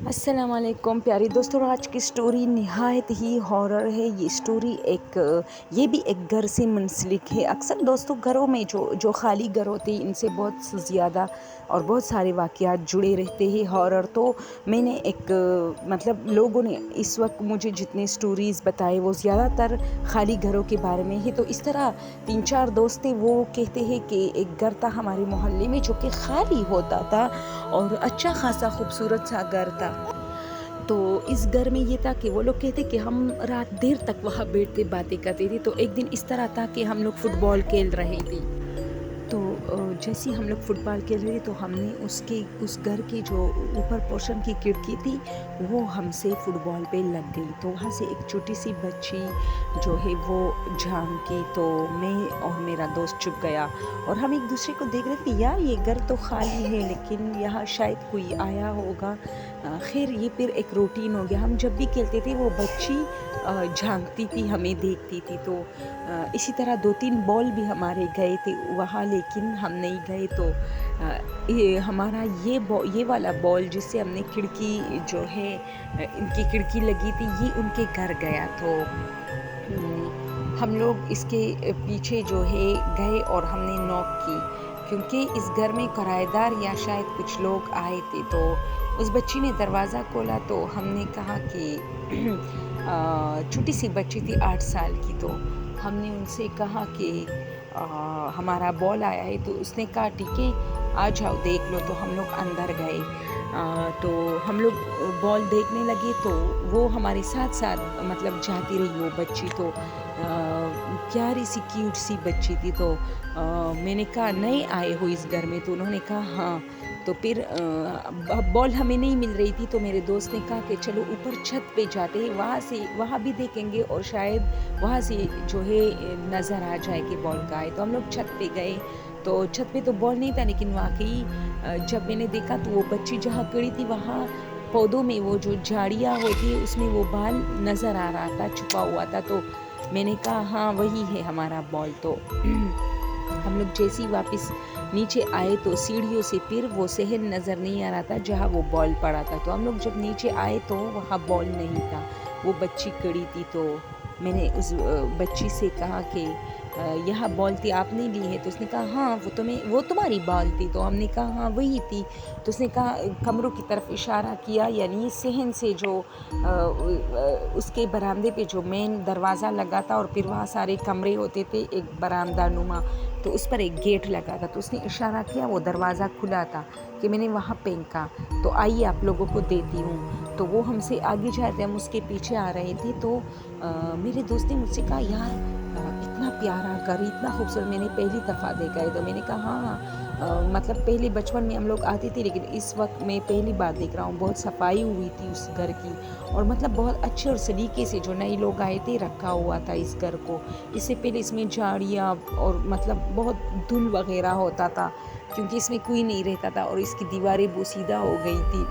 السلام علیکم پیاری دوستوں، آج کی سٹوری نہایت ہی ہارر ہے۔ یہ سٹوری یہ بھی ایک گھر سے منسلک ہے۔ اکثر دوستوں گھروں میں جو خالی گھر ہوتے ہیں ان سے بہت زیادہ اور بہت سارے واقعات جڑے رہتے ہیں ہارر۔ تو میں نے لوگوں نے اس وقت مجھے جتنے سٹوریز بتائے وہ زیادہ تر خالی گھروں کے بارے میں ہے۔ تو اس طرح 3-4 دوست تھے، وہ کہتے ہیں کہ ایک گھر تھا ہمارے محلے میں جو کہ خالی ہوتا تھا اور اچھا خاصا خوبصورت سا گھر تھا۔ تو اس گھر میں یہ تھا کہ وہ لوگ کہتے کہ ہم رات دیر تک وہاں بیٹھتے باتیں کرتے تھے۔ تو ایک دن اس طرح تھا کہ ہم لوگ فٹ بال کھیل رہے تھے۔ تو جیسے ہم لوگ فٹ بال کھیل رہے تو ہم نے اس گھر کے جو اوپر پورشن کی کھڑکی تھی وہ ہم سے فٹ بال پہ لگ گئی۔ تو وہاں سے ایک چھوٹی سی بچی جو ہے وہ جھانک کے، تو میں اور میرا دوست چھپ گیا اور ہم ایک دوسرے کو دیکھ رہے تھے، یار یہ گھر تو خالی ہے لیکن یہاں شاید کوئی آیا ہوگا۔ خیر یہ پھر ایک روٹین ہو گیا، ہم جب بھی کھیلتے تھے وہ بچی جھانکتی تھی، ہمیں دیکھتی تھی۔ تو اسی طرح 2-3 بال بھی ہمارے گئے تھے وہاں لیکن ہم نہیں گئے۔ تو ہمارا یہ والا بال جس سے ہم نے کھڑکی جو ہے ان کی کھڑکی لگی تھی یہ ان کے گھر گیا۔ تو ہم لوگ اس کے پیچھے جو ہے گئے اور ہم نے نوک کی کیونکہ اس گھر میں کرایہ دار یا شاید کچھ لوگ آئے تھے۔ تو اس بچی نے دروازہ کھولا تو ہم نے کہا کہ چھوٹی سی بچی تھی 8 سال کی، تو ہم نے ان سے کہا کہ ہمارا بال آیا ہے۔ تو اس نے کہا ٹھیک ہے آ جاؤ دیکھ لو۔ تو ہم لوگ اندر گئے، تو ہم لوگ بال دیکھنے لگے تو وہ ہمارے ساتھ جاتی رہی وہ بچی۔ تو پیاری سی کیوٹ سی بچی تھی۔ تو میں نے کہا نئے آئے ہو اس گھر میں؟ تو انہوں نے کہا ہاں۔ تو پھر بال ہمیں نہیں مل رہی تھی تو میرے دوست نے کہا کہ چلو اوپر چھت پہ جاتے ہیں، وہاں بھی دیکھیں گے اور شاید وہاں سے جو ہے نظر آ جائے کہ بال کا ہے۔ تو ہم لوگ چھت پہ گئے، تو چھت پہ تو بال نہیں تھا لیکن واقعی جب میں نے دیکھا تو وہ بچی جہاں کھڑی تھی وہاں پودوں میں وہ جو جھاڑیاں ہوتی ہے اس میں وہ بال نظر آ رہا تھا، چھپا ہوا تھا۔ تو میں نے کہا ہاں وہی ہے ہمارا بال۔ تو ہم لوگ جیسے ہی واپس نیچے آئے تو سیڑھیوں سے پھر وہ صحن نظر نہیں آ رہا تھا جہاں وہ بال پڑا تھا۔ تو ہم لوگ جب نیچے آئے تو وہاں بال نہیں تھا، وہ بچی کھڑی تھی۔ تو میں نے اس بچی سے کہا کہ یہاں بال تھی آپ نے لی ہے؟ تو اس نے کہا ہاں وہ تمہاری بال تھی۔ تو ہم نے کہا ہاں وہی تھی۔ تو اس نے کہا کمروں کی طرف اشارہ کیا، یعنی صحن سے جو اس کے برآمدے پہ جو مین دروازہ لگا تھا اور پھر وہاں سارے کمرے ہوتے تھے ایک برآمدہ نما، تو اس پر ایک گیٹ لگا تھا۔ تو اس نے اشارہ کیا، وہ دروازہ کھلا تھا کہ میں نے وہاں پھینکا، تو آئیے آپ لوگوں کو دیتی ہوں۔ تو وہ ہم سے آگے جاتے ہم اس کے پیچھے آ رہے تھے۔ تو میرے دوست نے مجھ سے کہا یار اتنا پیارا گھر، اتنا خوبصورت میں نے پہلی دفعہ دیکھا ہے۔ تو میں نے کہا ہاں پہلے بچپن میں ہم لوگ آتے تھے لیکن اس وقت میں پہلی بار دیکھ رہا ہوں۔ بہت صفائی ہوئی تھی اس گھر کی اور بہت اچھے اور سلیقے سے جو نئے لوگ آئے تھے رکھا ہوا تھا اس گھر کو۔ اس سے پہلے اس میں جھاڑیاں اور بہت دھول وغیرہ ہوتا تھا کیونکہ اس میں کوئی نہیں رہتا تھا اور اس کی دیواریں بوسیدہ ہو گئی تھی،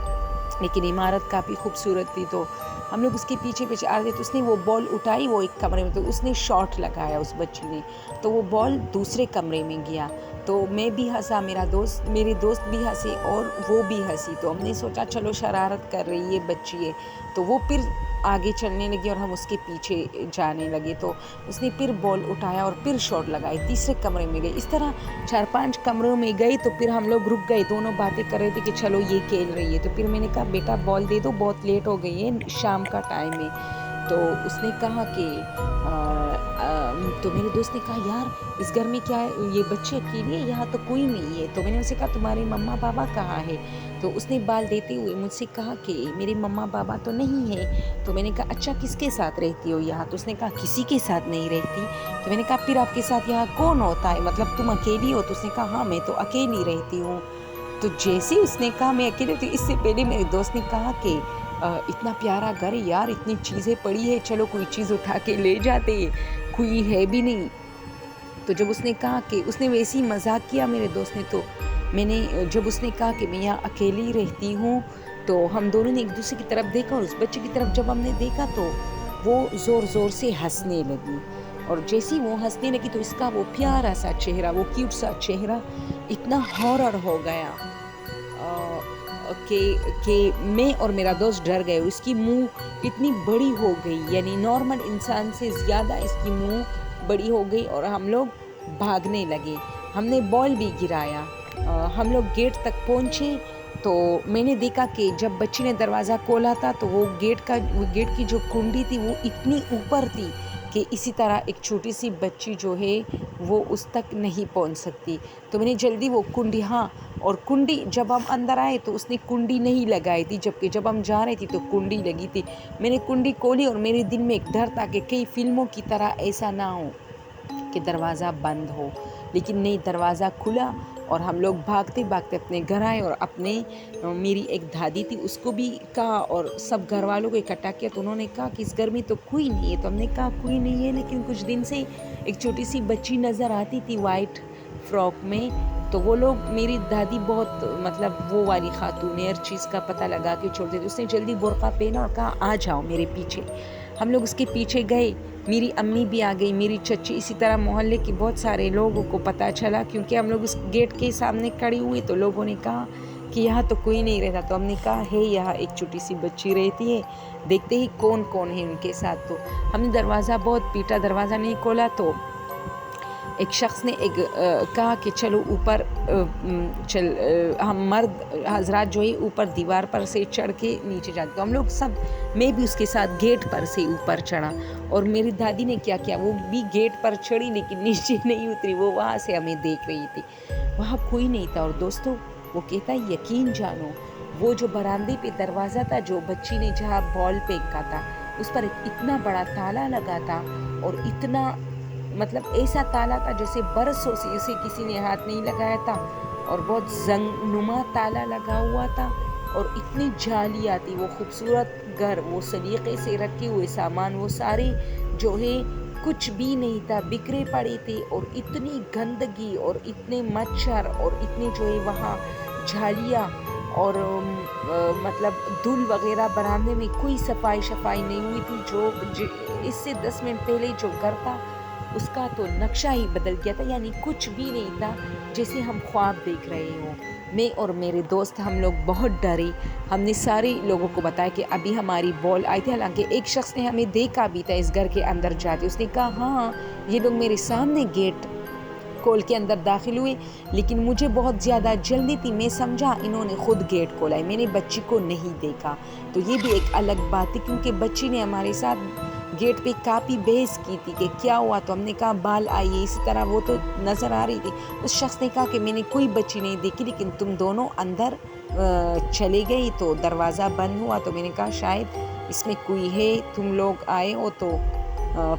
لیکن عمارت کافی خوبصورت تھی۔ تو ہم لوگ اس کے پیچھے آ رہے تھے، تو اس نے وہ بال اٹھائی وہ ایک کمرے میں، تو اس نے شاٹ لگایا اس بچی نے، تو وہ بال دوسرے کمرے میں گیا۔ تو میں بھی ہنسا، میرے دوست بھی ہنسے اور وہ بھی ہنسی۔ تو ہم نے سوچا چلو شرارت کر رہی ہے بچی ہے، تو وہ پھر آگے چلنے لگی اور ہم اس کے پیچھے جانے لگے۔ تو اس نے پھر بال اٹھایا اور پھر شاٹ لگائی، تیسرے کمرے میں گئے۔ اس طرح 4-5 کمروں میں گئی تو پھر ہم لوگ رک گئے، دونوں باتیں کر رہے تھے کہ چلو یہ کھیل رہی ہے۔ تو پھر میں نے کہا بیٹا بال دے دو، بہت لیٹ ہو گئی ہے، شام کا ٹائم ہے۔ تو اس نے کہا کہ تو میرے دوست نے کہا یار اس گھر میں کیا ہے، یہ بچے اکیلی ہے، یہاں تو کوئی نہیں ہے۔ تو میں نے اسے کہا تمہارے مما بابا کہاں ہے؟ تو اس نے بال دیتے ہوئے مجھ سے کہا کہ میرے مما بابا تو نہیں ہے۔ تو میں نے کہا اچھا کس کے ساتھ رہتی ہو یہاں؟ تو اس نے کہا کسی کے ساتھ نہیں رہتی۔ تو میں نے کہا پھر آپ کے ساتھ یہاں کون ہوتا ہے، تم اکیلی ہو؟ تو اس نے کہا ہاں میں تو اکیلی رہتی ہوں۔ تو جیسے اس نے کہا میں اکیلی رہتی ہوں، اس سے پہلے میرے دوست نے کہا کہ اتنا پیارا گھر ہے یار، اتنی چیزیں پڑی ہے، چلو کوئی چیز اٹھا کے لے جاتے، کوئی ہے بھی نہیں۔ تو جب اس نے کہا کہ اس نے ویسے ہی مذاق کیا میرے دوست نے، تو جب اس نے کہا کہ میں یہاں اکیلی رہتی ہوں تو ہم دونوں نے ایک دوسرے کی طرف دیکھا اور اس بچے کی طرف جب ہم نے دیکھا تو وہ زور زور سے ہنسنے لگی، اور جیسے ہی وہ ہنسنے لگی تو اس کا وہ پیارا سا چہرہ، وہ کیوٹ سا چہرہ اتنا ہارر ہو گیا کہ میں اور میرا دوست ڈر گئے. اس کی منہ اتنی بڑی ہو گئی, یعنی نارمل انسان سے زیادہ اس کی منہ بڑی ہو گئی, اور ہم لوگ بھاگنے لگے. ہم نے بال بھی گرایا. ہم لوگ گیٹ تک پہنچے تو میں نے دیکھا کہ جب بچی نے دروازہ کھولا تھا تو وہ گیٹ کی جو کنڈی تھی وہ اتنی اوپر تھی کہ اسی طرح ایک چھوٹی سی بچی جو ہے وہ اس تک نہیں پہنچ سکتی. تو میں نے جلدی وہ کنڈی, اور کنڈی جب ہم اندر آئے تو اس نے کنڈی نہیں لگائی تھی, جبکہ جب ہم جا رہے تھے تو کنڈی لگی تھی. میں نے کنڈی کھولی اور میرے دل میں ایک ڈر تھا کہ کئی فلموں کی طرح ایسا نہ ہو کہ دروازہ بند ہو, لیکن نہیں, دروازہ کھلا اور ہم لوگ بھاگتے بھاگتے اپنے گھر آئے. اور میری ایک دادی تھی, اس کو بھی کہا اور سب گھر والوں کو اکٹھا کیا, تو انہوں نے کہا کہ اس گھر میں تو کوئی نہیں ہے. تو ہم نے کہا کوئی نہیں ہے, لیکن کچھ دن سے ایک چھوٹی سی بچی نظر آتی تھی وائٹ فراک میں. تو وہ لوگ, میری دادی بہت وہ والی خاتون ہے, ہر چیز کا پتہ لگا کے چھوڑتے تھے. اس نے جلدی برقع پہنا اور کہا آ جاؤ میرے پیچھے. ہم لوگ اس کے پیچھے گئے. میری امی بھی آ گئی, میری چچی, اسی طرح محلے کے بہت سارے لوگوں کو پتہ چلا, کیونکہ ہم لوگ اس گیٹ کے سامنے کھڑے ہوئے تو لوگوں نے کہا کہ یہاں تو کوئی نہیں رہتا. تو ہم نے کہا ہے یہاں ایک چھوٹی سی بچی رہتی ہے, دیکھتے ہی کون کون ہے ان کے ساتھ. تو ہم نے دروازہ بہت پیٹا, دروازہ نہیں کھولا. تو ایک شخص نے کہا کہ چلو اوپر ہم مرد حضرات جو ہے اوپر دیوار پر سے چڑھ کے نیچے جاتے. تو ہم لوگ سب, میں بھی اس کے ساتھ گیٹ پر سے اوپر چڑھا. اور میری دادی نے کیا کیا, وہ بھی گیٹ پر چڑھی لیکن نیچے نہیں اتری, وہ وہاں سے ہمیں دیکھ رہی تھی. وہاں کوئی نہیں تھا. اور دوستو وہ کہتا ہے یقین جانو, وہ جو برآمدے پہ دروازہ تھا, جو بچی نے جہاں بال پھینکا تھا, اس پر اتنا بڑا تالا لگا تھا, اور اتنا ایسا تالا تھا جیسے برسوں سے اسے کسی نے ہاتھ نہیں لگایا تھا, اور بہت زنگ نما تالا لگا ہوا تھا, اور اتنی جالیاں تھی. وہ خوبصورت گھر, وہ سلیقے سے رکھے ہوئے سامان, وہ سارے جو ہے کچھ بھی نہیں تھا, بکھرے پڑے تھے, اور اتنی گندگی اور اتنے مچھر اور اتنے جو ہے وہاں جھالیاں, اور دھول وغیرہ برآمدے میں کوئی صفائی نہیں ہوئی تھی. جو اس سے 10 منٹ پہلے جو گھر تھا اس کا تو نقشہ ہی بدل گیا تھا, یعنی کچھ بھی نہیں تھا جیسے ہم خواب دیکھ رہے ہوں. میں اور میرے دوست ہم لوگ بہت ڈرے. ہم نے سارے لوگوں کو بتایا کہ ابھی ہماری بال آئی تھی. حالانکہ ایک شخص نے ہمیں دیکھا بھی تھا اس گھر کے اندر جاتے. اس نے کہا ہاں یہ لوگ میرے سامنے گیٹ کھول کے اندر داخل ہوئے, لیکن مجھے بہت زیادہ جلدی تھی. میں سمجھا انہوں نے خود گیٹ کھولا ہے, میں نے بچی کو نہیں دیکھا. تو یہ بھی ایک الگ بات ہے, کیونکہ بچی نے ہمارے ساتھ گیٹ پہ کافی بحث کی تھی کہ کیا ہوا. تو ہم نے کہا بال آئیے, اسی طرح وہ تو نظر آ رہی تھی. اس شخص نے کہا کہ میں نے کوئی بچی نہیں دیکھی, لیکن تم دونوں اندر چلے گئی تو دروازہ بند ہوا. تو میں نے کہا شاید اس میں کوئی ہے, تم لوگ آئے ہو. تو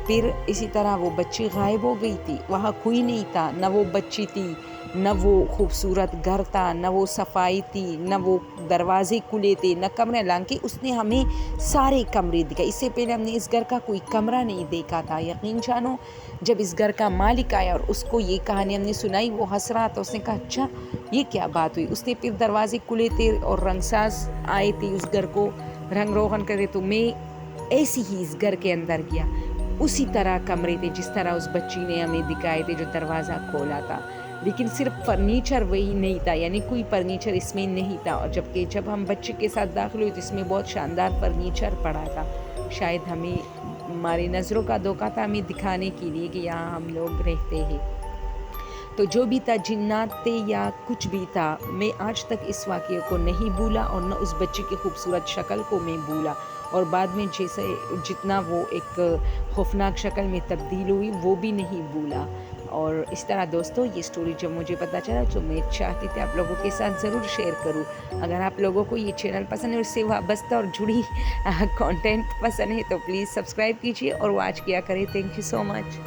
پھر اسی طرح وہ بچی غائب ہو گئی تھی. وہاں کوئی نہیں تھا, نہ وہ بچی تھی, نہ وہ خوبصورت گھر تھا, نہ وہ صفائی تھی, نہ وہ دروازے کھلے تھے, نہ کمرے. حالانکہ اس نے ہمیں سارے کمرے دکھائے. اس سے پہلے ہم نے اس گھر کا کوئی کمرہ نہیں دیکھا تھا. یقین جانو جب اس گھر کا مالک آیا اور اس کو یہ کہانی ہم نے سنائی, وہ ہنس رہا تھا. اس نے کہا اچھا یہ کیا بات ہوئی. اس نے پھر دروازے کھلے تھے اور رنگ ساز آئے تھے اس گھر کو رنگ روغن کرے. تو میں ایسی ہی اس گھر کے اندر گیا, اسی طرح کمرے تھے جس طرح اس بچی نے ہمیں دکھائے تھے جو دروازہ کھولا تھا, لیکن صرف فرنیچر وہی نہیں تھا, یعنی کوئی فرنیچر اس میں نہیں تھا. اور جب ہم بچے کے ساتھ داخل ہوئے تو اس میں بہت شاندار فرنیچر پڑا تھا. شاید ہماری نظروں کا دھوکہ تھا, ہمیں دکھانے کے لیے کہ یہاں ہم لوگ رہتے ہیں. تو جو بھی تھا, جنات تھے یا کچھ بھی تھا, میں آج تک اس واقعے کو نہیں بھولا, اور نہ اس بچے کی خوبصورت شکل کو میں بھولا. اور بعد میں جتنا وہ ایک خوفناک شکل میں تبدیل ہوئی وہ بھی نہیں بھولا. اور اس طرح دوستو یہ سٹوری جب مجھے پتہ چلا تو میں چاہتی تھی آپ لوگوں کے ساتھ ضرور شیئر کروں. اگر آپ لوگوں کو یہ چینل پسند ہے اور اس سے وابستہ اور جڑی کانٹینٹ پسند ہے تو پلیز سبسکرائب کیجیے اور واچ کیا کریں. Thank you so much.